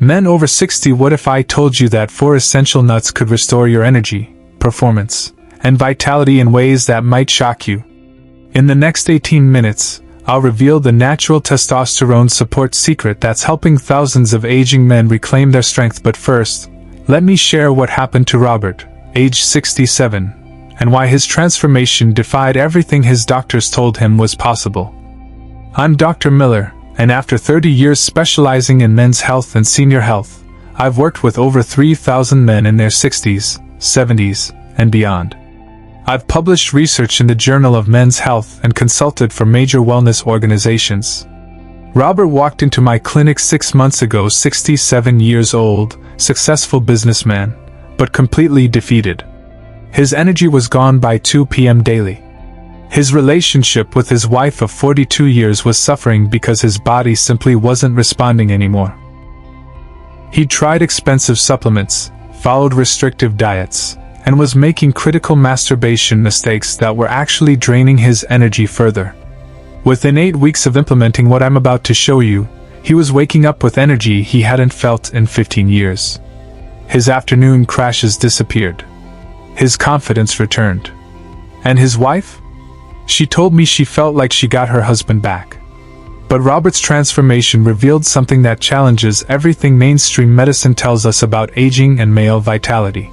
Men over 60, what if I told you that 4 essential nuts could restore your energy, performance, and vitality in ways that might shock you? In the next 18 minutes, I'll reveal the natural testosterone support secret that's helping thousands of aging men reclaim their strength. But first, let me share what happened to Robert, age 67, and why his transformation defied everything his doctors told him was possible. I'm Dr. Miller, and after 30 years specializing in men's health and senior health, I've worked with over 3,000 men in their 60s, 70s, and beyond. I've published research in the Journal of Men's Health and consulted for major wellness organizations. Robert walked into my clinic 6 months ago, 67 years old, successful businessman, but completely defeated. His energy was gone by 2 p.m. daily. His relationship with his wife of 42 years was suffering because his body simply wasn't responding anymore. He tried expensive supplements, followed restrictive diets, and was making critical masturbation mistakes that were actually draining his energy further. Within 8 weeks of implementing what I'm about to show you, he was waking up with energy he hadn't felt in 15 years. His afternoon crashes disappeared. His confidence returned. And his wife? She told me she felt like she got her husband back. But Robert's transformation revealed something that challenges everything mainstream medicine tells us about aging and male vitality.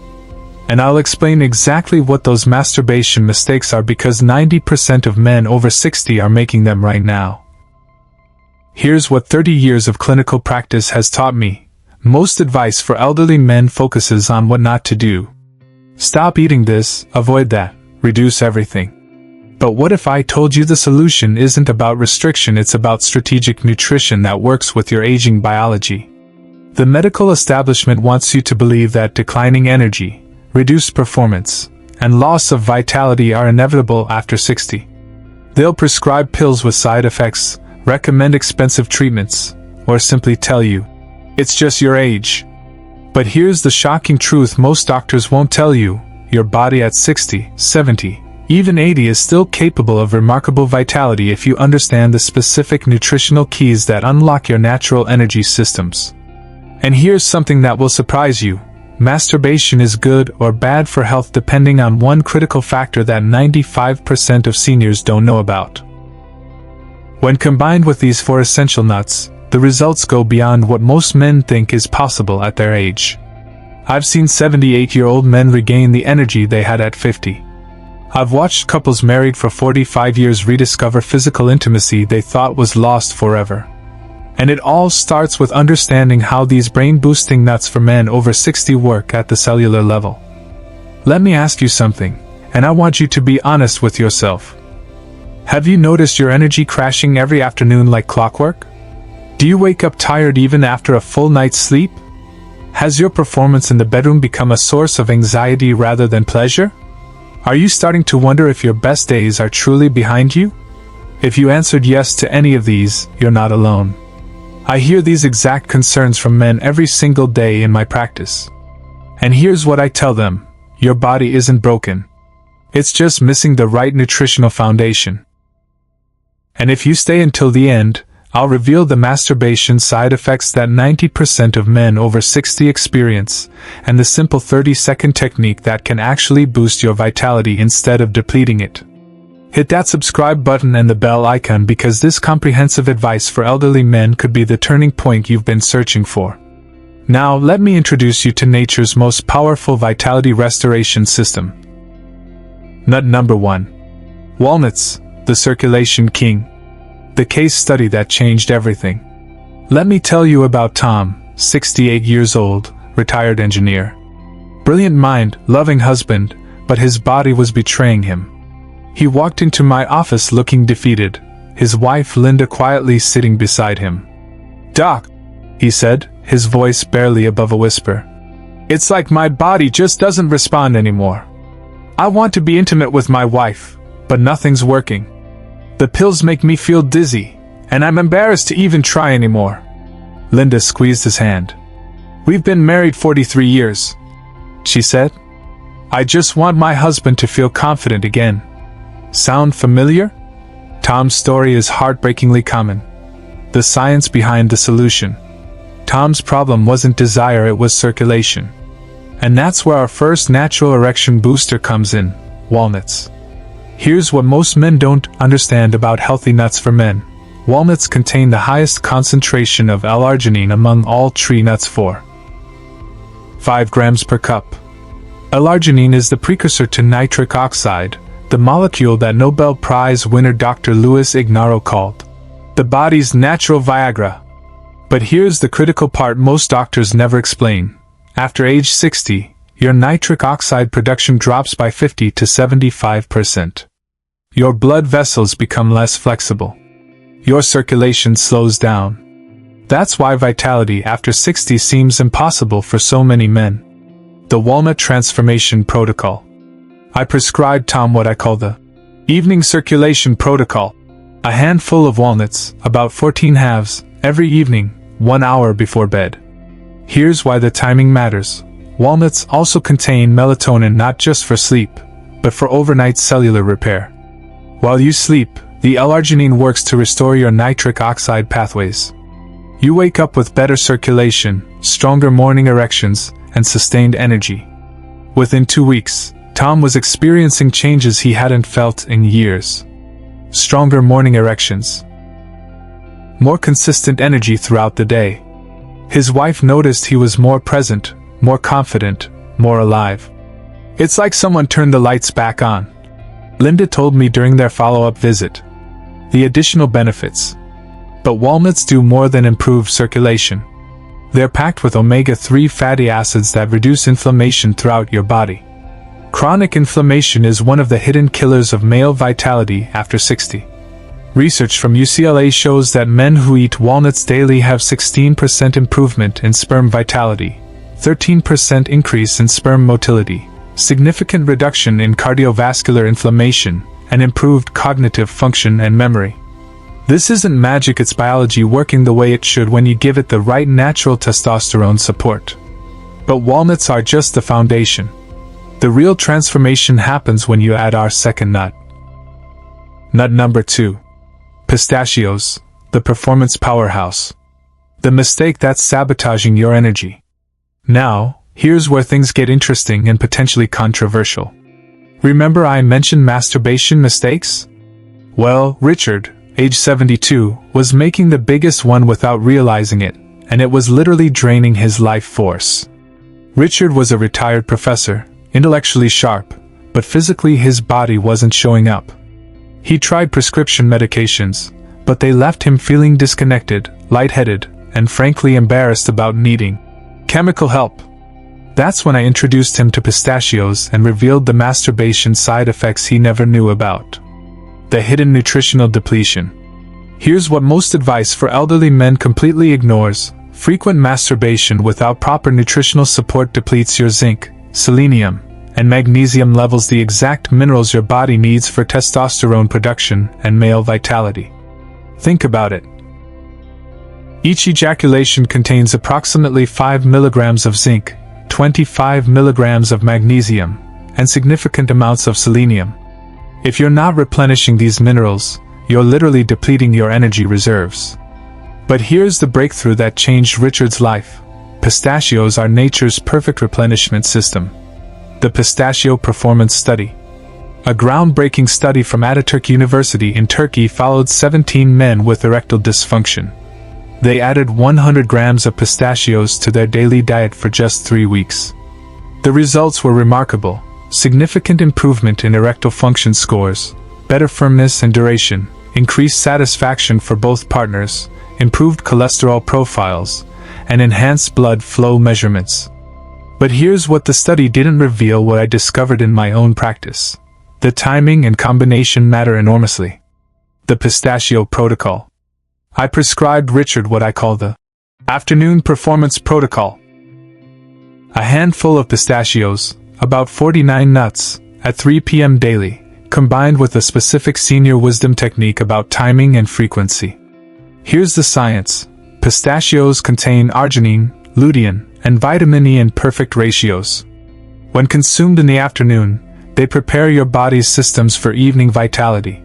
And I'll explain exactly what those masturbation mistakes are, because 90% of men over 60 are making them right now. Here's what 30 years of clinical practice has taught me. Most advice for elderly men focuses on what not to do. Stop eating this, avoid that, reduce everything. But what if I told you the solution isn't about restriction, it's about strategic nutrition that works with your aging biology? The medical establishment wants you to believe that declining energy, reduced performance, and loss of vitality are inevitable after 60. They'll prescribe pills with side effects, recommend expensive treatments, or simply tell you, it's just your age. But here's the shocking truth most doctors won't tell you: your body at 60, 70, even 80 is still capable of remarkable vitality if you understand the specific nutritional keys that unlock your natural energy systems. And here's something that will surprise you. Masturbation is good or bad for health depending on one critical factor that 95% of seniors don't know about. When combined with these 4 essential nuts, the results go beyond what most men think is possible at their age. I've seen 78-year-old men regain the energy they had at 50. I've watched couples married for 45 years rediscover physical intimacy they thought was lost forever. And it all starts with understanding how these brain-boosting nuts for men over 60 work at the cellular level. Let me ask you something, and I want you to be honest with yourself. Have you noticed your energy crashing every afternoon like clockwork? Do you wake up tired even after a full night's sleep? Has your performance in the bedroom become a source of anxiety rather than pleasure? Are you starting to wonder if your best days are truly behind you? If you answered yes to any of these, you're not alone. I hear these exact concerns from men every single day in my practice. And here's what I tell them: your body isn't broken. It's just missing the right nutritional foundation. And if you stay until the end, I'll reveal the masturbation side effects that 90% of men over 60 experience, and the simple 30-second technique that can actually boost your vitality instead of depleting it. Hit that subscribe button and the bell icon, because this comprehensive advice for elderly men could be the turning point you've been searching for. Now, let me introduce you to nature's most powerful vitality restoration system. Nut number 1. Walnuts, the circulation king. The case study that changed everything. Let me tell you about Tom, 68 years old, retired engineer. Brilliant mind, loving husband, but his body was betraying him. He walked into my office looking defeated, his wife Linda quietly sitting beside him. "Doc," he said, his voice barely above a whisper. "It's like my body just doesn't respond anymore. I want to be intimate with my wife, but nothing's working. The pills make me feel dizzy, and I'm embarrassed to even try anymore." Linda squeezed his hand. "We've been married 43 years, she said. "I just want my husband to feel confident again." Sound familiar? Tom's story is heartbreakingly common. The science behind the solution. Tom's problem wasn't desire, it was circulation. And that's where our first natural erection booster comes in: walnuts. Here's what most men don't understand about healthy nuts for men. Walnuts contain the highest concentration of L-arginine among all tree nuts, 5 grams per cup. L-arginine is the precursor to nitric oxide, the molecule that Nobel Prize winner Dr. Luis Ignarro called the body's natural Viagra. But here's the critical part most doctors never explain. After age 60, your nitric oxide production drops by 50 to 75%. Your blood vessels become less flexible. Your circulation slows down. That's why vitality after 60 seems impossible for so many men. The Walnut Transformation Protocol. I prescribed Tom what I call the evening circulation protocol. A handful of walnuts, about 14 halves, every evening, 1 hour before bed. Here's why the timing matters. Walnuts also contain melatonin, not just for sleep, but for overnight cellular repair. While you sleep, the L-arginine works to restore your nitric oxide pathways. You wake up with better circulation, stronger morning erections, and sustained energy. Within 2 weeks, Tom was experiencing changes he hadn't felt in years. Stronger morning erections. More consistent energy throughout the day. His wife noticed he was more present, more confident, more alive. It's like someone turned the lights back on. Linda told me during their follow-up visit. The additional benefits. But walnuts do more than improve circulation. They're packed with omega-3 fatty acids that reduce inflammation throughout your body. Chronic inflammation is one of the hidden killers of male vitality after 60. Research from UCLA shows that men who eat walnuts daily have 16% improvement in sperm vitality, 13% increase in sperm motility, significant reduction in cardiovascular inflammation, and improved cognitive function and memory. This isn't magic, it's biology working the way it should when you give it the right natural testosterone support. But walnuts are just the foundation. The real transformation happens when you add our second nut. Nut number 2. Pistachios, the performance powerhouse. The mistake that's sabotaging your energy. Now, here's where things get interesting and potentially controversial. Remember I mentioned masturbation mistakes? Well, Richard, age 72, was making the biggest one without realizing it, and it was literally draining his life force. Richard was a retired professor, intellectually sharp, but physically his body wasn't showing up. He tried prescription medications, but they left him feeling disconnected, lightheaded, and frankly embarrassed about needing chemical help. That's when I introduced him to pistachios and revealed the masturbation side effects he never knew about. The hidden nutritional depletion. Here's what most advice for elderly men completely ignores. Frequent masturbation without proper nutritional support depletes your zinc, selenium, and magnesium levels, the exact minerals your body needs for testosterone production and male vitality. Think about it. Each ejaculation contains approximately 5 milligrams of zinc, 25 milligrams of magnesium, and significant amounts of selenium. If you're not replenishing these minerals, you're literally depleting your energy reserves. But here's the breakthrough that changed Richard's life. Pistachios are nature's perfect replenishment system. The Pistachio Performance Study. A groundbreaking study from Ataturk University in Turkey followed 17 men with erectile dysfunction. They added 100 grams of pistachios to their daily diet for just 3 weeks. The results were remarkable. Significant improvement in erectile function scores, better firmness and duration, increased satisfaction for both partners, improved cholesterol profiles, and enhanced blood flow measurements. But here's what the study didn't reveal: what I discovered in my own practice. The timing and combination matter enormously. The Pistachio Protocol. I prescribed Richard what I call the afternoon performance protocol. A handful of pistachios, about 49 nuts, at 3 p.m. daily, combined with a specific senior wisdom technique about timing and frequency. Here's the science. Pistachios contain arginine, lutein, and vitamin E in perfect ratios. When consumed in the afternoon, they prepare your body's systems for evening vitality.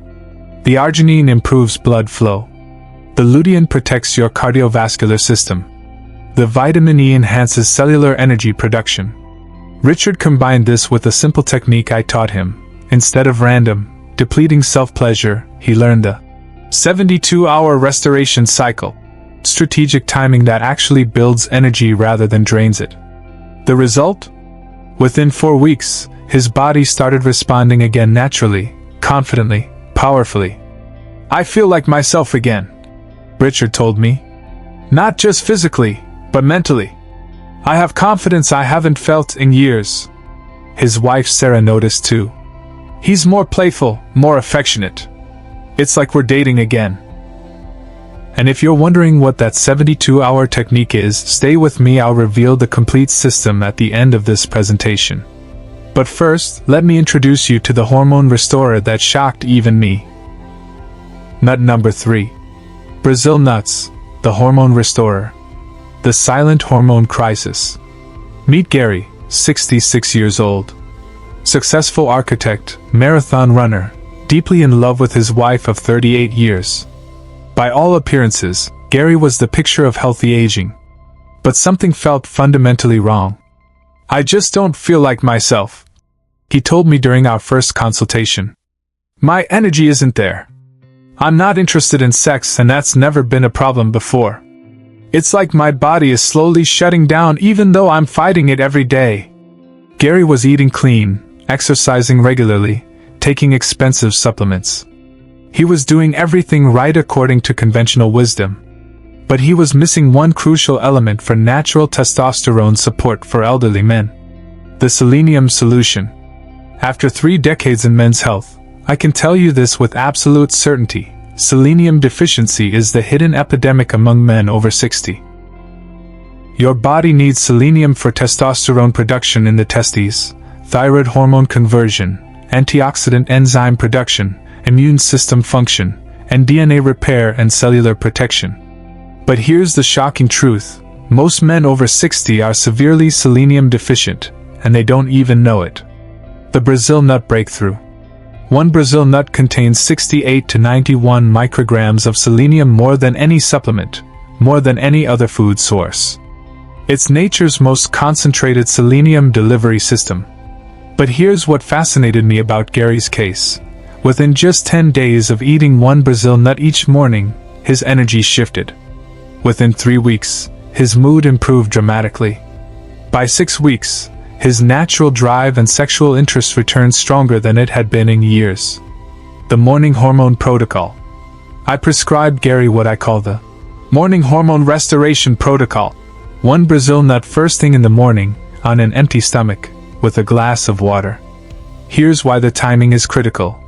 The arginine improves blood flow. The lutein protects your cardiovascular system. The vitamin E enhances cellular energy production. Richard combined this with a simple technique I taught him. Instead of random, depleting self-pleasure, he learned the 72-hour restoration cycle. Strategic timing that actually builds energy rather than drains it. The result? Within 4 weeks, his body started responding again naturally, confidently, powerfully. "I feel like myself again," Richard told me. "Not just physically, but mentally. I have confidence I haven't felt in years." His wife Sarah noticed too. "He's more playful, more affectionate. It's like we're dating again." And if you're wondering what that 72-hour technique is, stay with me, I'll reveal the complete system at the end of this presentation. But first, let me introduce you to the hormone restorer that shocked even me. Nut number 3. Brazil nuts, the hormone restorer. The silent hormone crisis. Meet Gary, 66 years old. Successful architect, marathon runner, deeply in love with his wife of 38 years. By all appearances, Gary was the picture of healthy aging. But something felt fundamentally wrong. "I just don't feel like myself," he told me during our first consultation. "My energy isn't there. I'm not interested in sex, and that's never been a problem before. It's like my body is slowly shutting down even though I'm fighting it every day." Gary was eating clean, exercising regularly, taking expensive supplements. He was doing everything right according to conventional wisdom. But he was missing one crucial element for natural testosterone support for elderly men. The selenium solution. After 3 decades in men's health, I can tell you this with absolute certainty. Selenium deficiency is the hidden epidemic among men over 60. Your body needs selenium for testosterone production in the testes, thyroid hormone conversion, antioxidant enzyme production, immune system function, and DNA repair and cellular protection. But here's the shocking truth. Most men over 60 are severely selenium deficient, and they don't even know it. The Brazil nut breakthrough. One Brazil nut contains 68 to 91 micrograms of selenium, more than any supplement, more than any other food source. It's nature's most concentrated selenium delivery system. But here's what fascinated me about Gary's case. Within just 10 days of eating one Brazil nut each morning, his energy shifted. Within 3 weeks, his mood improved dramatically. By 6 weeks, his natural drive and sexual interest returned stronger than it had been in years. The morning hormone protocol. I prescribed Gary what I call the morning hormone restoration protocol. One Brazil nut first thing in the morning, on an empty stomach, with a glass of water. Here's why the timing is critical.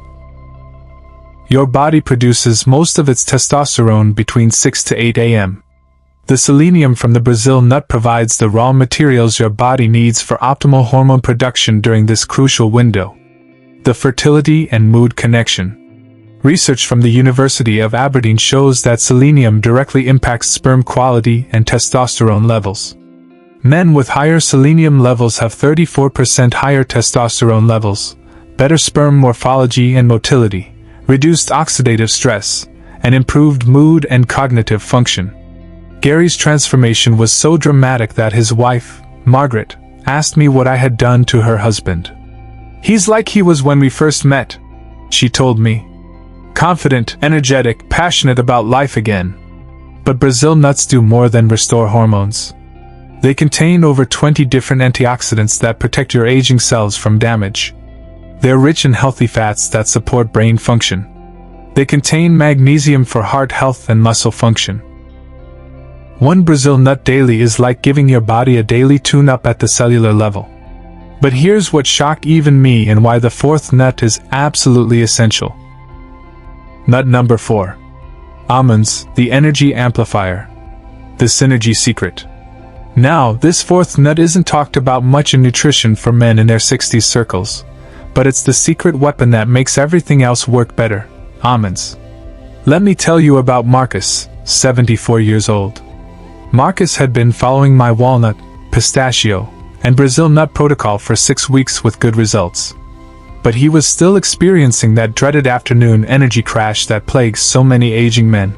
Your body produces most of its testosterone between 6 to 8 a.m. The selenium from the Brazil nut provides the raw materials your body needs for optimal hormone production during this crucial window. The fertility and mood connection. Research from the University of Aberdeen shows that selenium directly impacts sperm quality and testosterone levels. Men with higher selenium levels have 34% higher testosterone levels, better sperm morphology and motility, reduced oxidative stress, and improved mood and cognitive function. Gary's transformation was so dramatic that his wife, Margaret, asked me what I had done to her husband. "He's like he was when we first met," she told me. "Confident, energetic, passionate about life again." But Brazil nuts do more than restore hormones. They contain over 20 different antioxidants that protect your aging cells from damage. They're rich in healthy fats that support brain function. They contain magnesium for heart health and muscle function. One Brazil nut daily is like giving your body a daily tune-up at the cellular level. But here's what shocked even me and why the fourth nut is absolutely essential. Nut number 4. Almonds, the energy amplifier. The synergy secret. Now, this fourth nut isn't talked about much in nutrition for men in their 60s circles. But it's the secret weapon that makes everything else work better. Almonds. Let me tell you about Marcus, 74 years old. Marcus had been following my walnut, pistachio, and Brazil nut protocol for 6 weeks with good results. But he was still experiencing that dreaded afternoon energy crash that plagues so many aging men.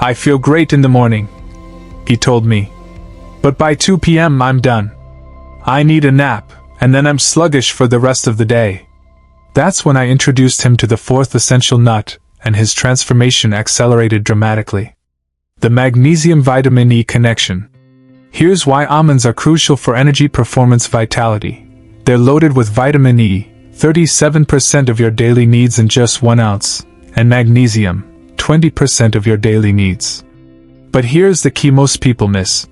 "I feel great in the morning," he told me. But by 2 p.m. I'm done. I need a nap, and then I'm sluggish for the rest of the day. That's when I introduced him to the fourth essential nut, and his transformation accelerated dramatically. The magnesium-vitamin E connection. Here's why almonds are crucial for energy, performance, vitality. They're loaded with vitamin E, 37% of your daily needs in just 1 ounce, and magnesium, 20% of your daily needs. But here's the key most people miss.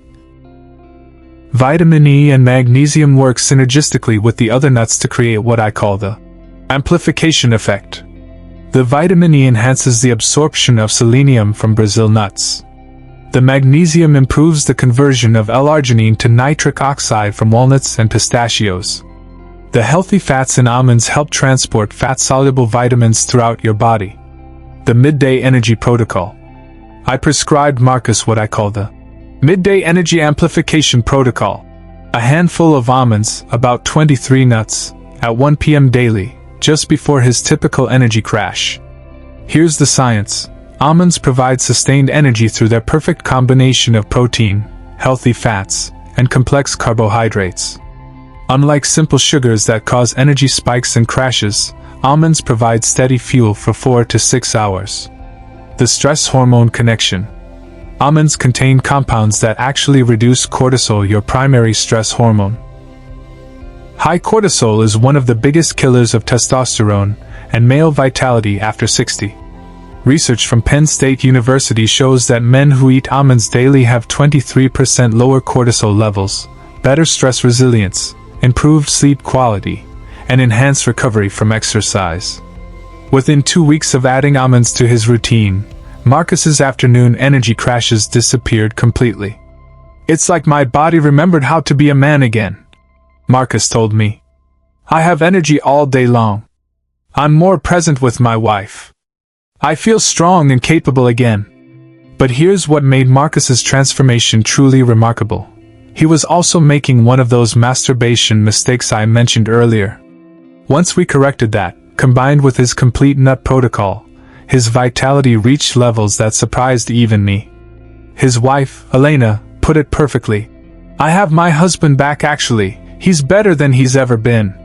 Vitamin E and magnesium work synergistically with the other nuts to create what I call the amplification effect. The vitamin E enhances the absorption of selenium from Brazil nuts. The magnesium improves the conversion of L-arginine to nitric oxide from walnuts and pistachios. The healthy fats in almonds help transport fat-soluble vitamins throughout your body. The Midday Energy Protocol. I prescribed Marcus what I call the Midday Energy Amplification Protocol. A handful of almonds, about 23 nuts, at 1 p.m. daily, just before his typical energy crash. Here's the science. Almonds provide sustained energy through their perfect combination of protein, healthy fats, and complex carbohydrates. Unlike simple sugars that cause energy spikes and crashes, almonds provide steady fuel for 4 to 6 hours. The stress hormone connection. Almonds contain compounds that actually reduce cortisol, your primary stress hormone. High cortisol is one of the biggest killers of testosterone and male vitality after 60. Research from Penn State University shows that men who eat almonds daily have 23% lower cortisol levels, better stress resilience, improved sleep quality, and enhanced recovery from exercise. Within 2 weeks of adding almonds to his routine, Marcus's afternoon energy crashes disappeared completely. It's like my body remembered how to be a man again, Marcus told me. I have energy all day long. I'm more present with my wife. I feel strong and capable again. But here's what made Marcus's transformation truly remarkable. He was also making one of those masturbation mistakes I mentioned earlier. Once we corrected that, combined with his complete nut protocol, his vitality reached levels that surprised even me. His wife, Elena, put it perfectly. I have my husband back actually, he's better than he's ever been.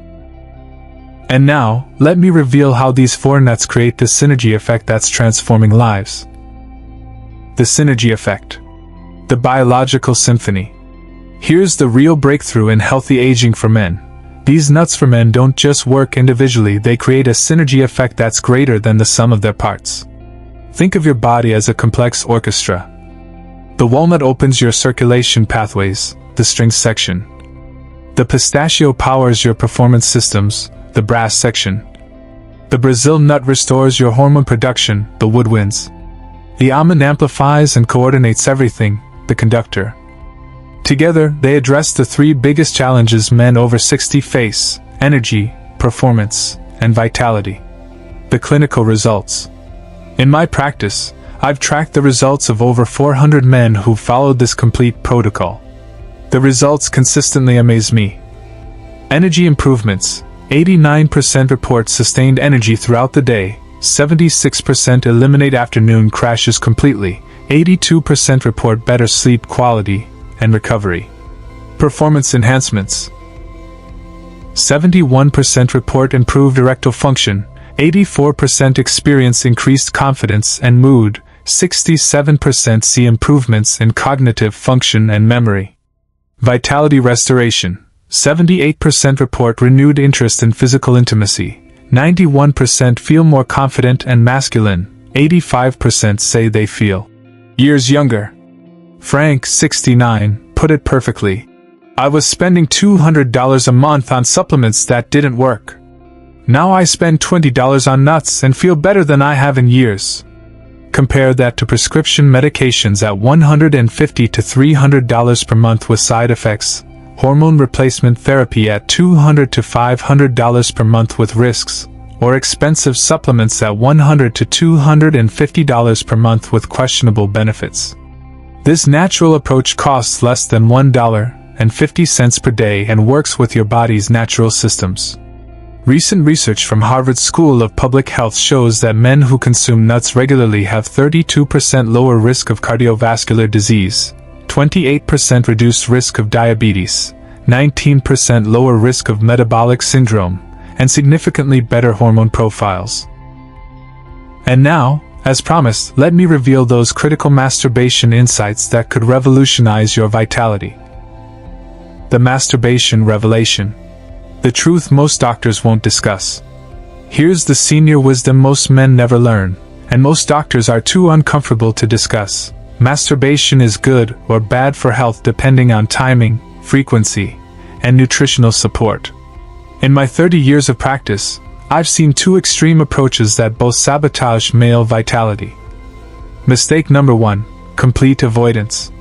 And now, let me reveal how these 4 nuts create the synergy effect that's transforming lives. The synergy effect. The biological symphony. Here's the real breakthrough in healthy aging for men. These nuts for men don't just work individually, they create a synergy effect that's greater than the sum of their parts. Think of your body as a complex orchestra. The walnut opens your circulation pathways, the strings section. The pistachio powers your performance systems, the brass section. The Brazil nut restores your hormone production, the woodwinds. The almond amplifies and coordinates everything, the conductor. Together, they address the 3 biggest challenges men over 60 face: energy, performance, and vitality. The clinical results. In my practice, I've tracked the results of over 400 men who followed this complete protocol. The results consistently amaze me. Energy improvements. 89% report sustained energy throughout the day, 76% eliminate afternoon crashes completely, 82% report better sleep quality and recovery. Performance enhancements. 71% report improved erectile function, 84% experience increased confidence and mood, 67% see improvements in cognitive function and memory. Vitality restoration. 78% report renewed interest in physical intimacy, 91% feel more confident and masculine, 85% say they feel years younger. Frank, 69, put it perfectly. I was spending $200 a month on supplements that didn't work. Now I spend $20 on nuts and feel better than I have in years. Compare that to prescription medications at $150 to $300 per month with side effects, hormone replacement therapy at $200 to $500 per month with risks, or expensive supplements at $100 to $250 per month with questionable benefits. This natural approach costs less than $1.50 per day and works with your body's natural systems. Recent research from Harvard School of Public Health shows that men who consume nuts regularly have 32% lower risk of cardiovascular disease, 28% reduced risk of diabetes, 19% lower risk of metabolic syndrome, and significantly better hormone profiles. And now, as promised, let me reveal those critical masturbation insights that could revolutionize your vitality. The masturbation revelation. The truth most doctors won't discuss. Here's the senior wisdom most men never learn, and most doctors are too uncomfortable to discuss. Masturbation is good or bad for health depending on timing, frequency, and nutritional support. In my 30 years of practice, I've seen two extreme approaches that both sabotage male vitality. Mistake number 1: complete avoidance.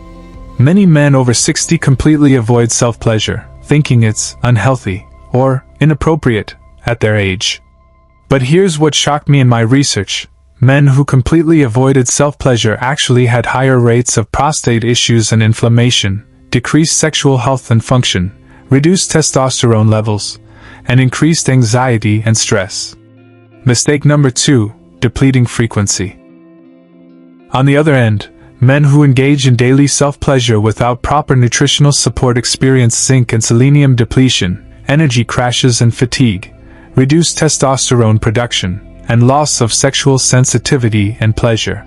Many men over 60 completely avoid self-pleasure, thinking it's unhealthy or inappropriate at their age. But here's what shocked me in my research. Men who completely avoided self-pleasure actually had higher rates of prostate issues and inflammation, decreased sexual health and function, reduced testosterone levels, and increased anxiety and stress. Mistake number 2: depleting frequency. On the other end, men who engage in daily self-pleasure without proper nutritional support experience zinc and selenium depletion, energy crashes and fatigue, reduced testosterone production, and loss of sexual sensitivity and pleasure.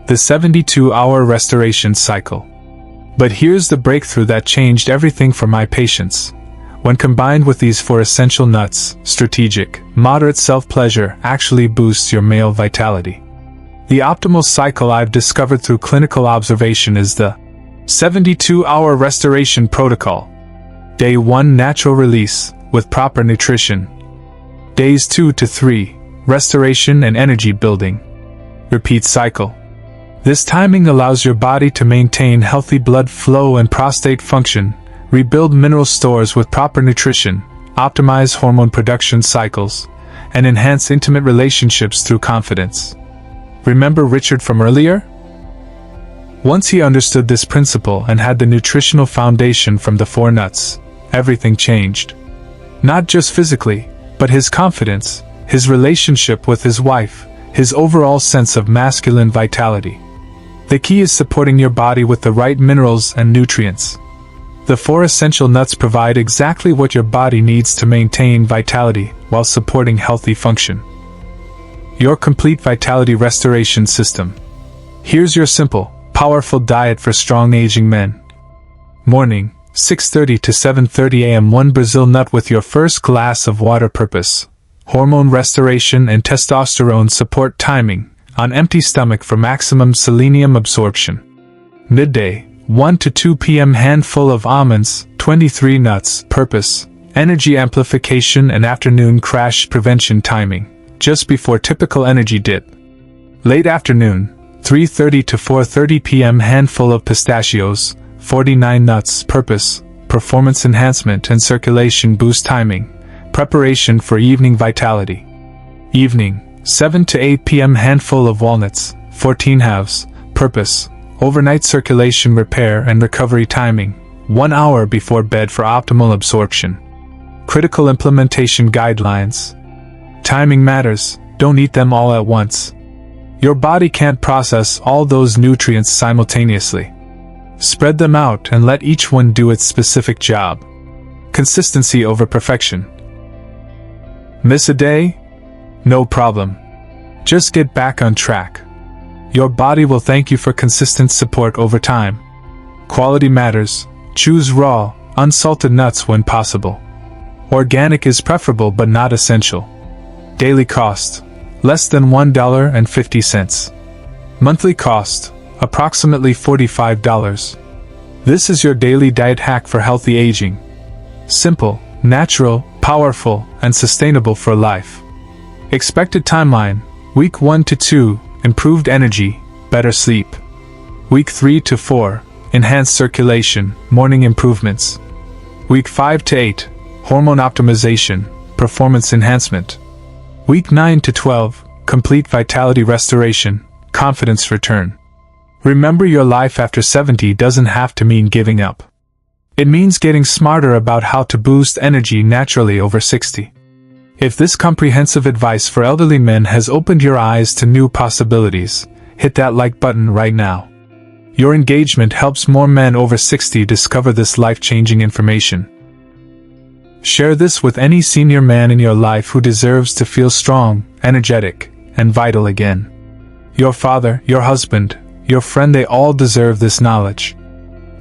The 72-hour restoration cycle. But here's the breakthrough that changed everything for my patients. When combined with these 4 essential nuts, strategic, moderate self-pleasure actually boosts your male vitality. The optimal cycle I've discovered through clinical observation is the 72-hour restoration protocol. Day 1: natural release, with proper nutrition. Days 2 to 3: restoration and energy building. Repeat cycle. This timing allows your body to maintain healthy blood flow and prostate function, rebuild mineral stores with proper nutrition, optimize hormone production cycles, and enhance intimate relationships through confidence. Remember Richard from earlier? Once he understood this principle and had the nutritional foundation from the 4 nuts, everything changed. Not just physically, but his confidence, his relationship with his wife, his overall sense of masculine vitality. The key is supporting your body with the right minerals and nutrients. The 4 essential nuts provide exactly what your body needs to maintain vitality while supporting healthy function. Your complete vitality restoration system. Here's your simple, powerful diet for strong aging men. Morning, 6:30 to 7:30 a.m. 1 Brazil nut with your first glass of water. Purpose: hormone restoration and testosterone support. Timing: on empty stomach for maximum selenium absorption. Midday, 1 to 2 p.m. handful of almonds, 23 nuts. Purpose: energy amplification and afternoon crash prevention. Timing: just before typical energy dip. Late afternoon, 3:30 to 4:30 p.m. handful of pistachios, 49 nuts. Purpose: performance enhancement and circulation boost. Timing: preparation for evening vitality. Evening, 7 to 8 p.m. handful of walnuts, 14 halves. Purpose: overnight circulation repair and recovery. Timing: 1 hour before bed for optimal absorption. Critical implementation guidelines. Timing matters, don't eat them all at once. Your body can't process all those nutrients simultaneously. Spread them out and let each one do its specific job. Consistency over perfection. Miss a day? No problem. Just get back on track. Your body will thank you for consistent support over time. Quality matters. Choose raw, unsalted nuts when possible. Organic is preferable but not essential. Daily cost: less than $1.50. Monthly cost: approximately $45. This is your daily diet hack for healthy aging. Simple, natural, powerful, and sustainable for life. Expected timeline: Week 1 to 2, improved energy, better sleep. Week 3 to 4, enhanced circulation, morning improvements. Week 5 to 8, hormone optimization, performance enhancement. Week 9 to 12, complete vitality restoration, confidence return. Remember, your life after 70 doesn't have to mean giving up. It means getting smarter about how to boost energy naturally over 60. If this comprehensive advice for elderly men has opened your eyes to new possibilities, hit that like button right now. Your engagement helps more men over 60 discover this life-changing information. Share this with any senior man in your life who deserves to feel strong, energetic, and vital again. Your father, your husband, your friend, they all deserve this knowledge.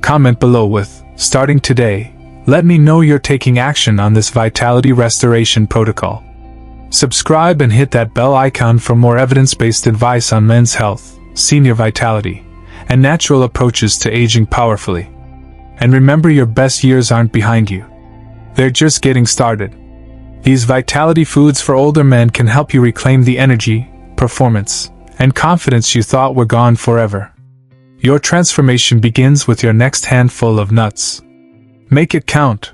Comment below with, "Starting today." Let me know you're taking action on this vitality restoration protocol. Subscribe and hit that bell icon for more evidence-based advice on men's health, senior vitality, and natural approaches to aging powerfully. And remember, your best years aren't behind you. They're just getting started. These vitality foods for older men can help you reclaim the energy, performance, and confidence you thought were gone forever. Your transformation begins with your next handful of nuts. Make it count.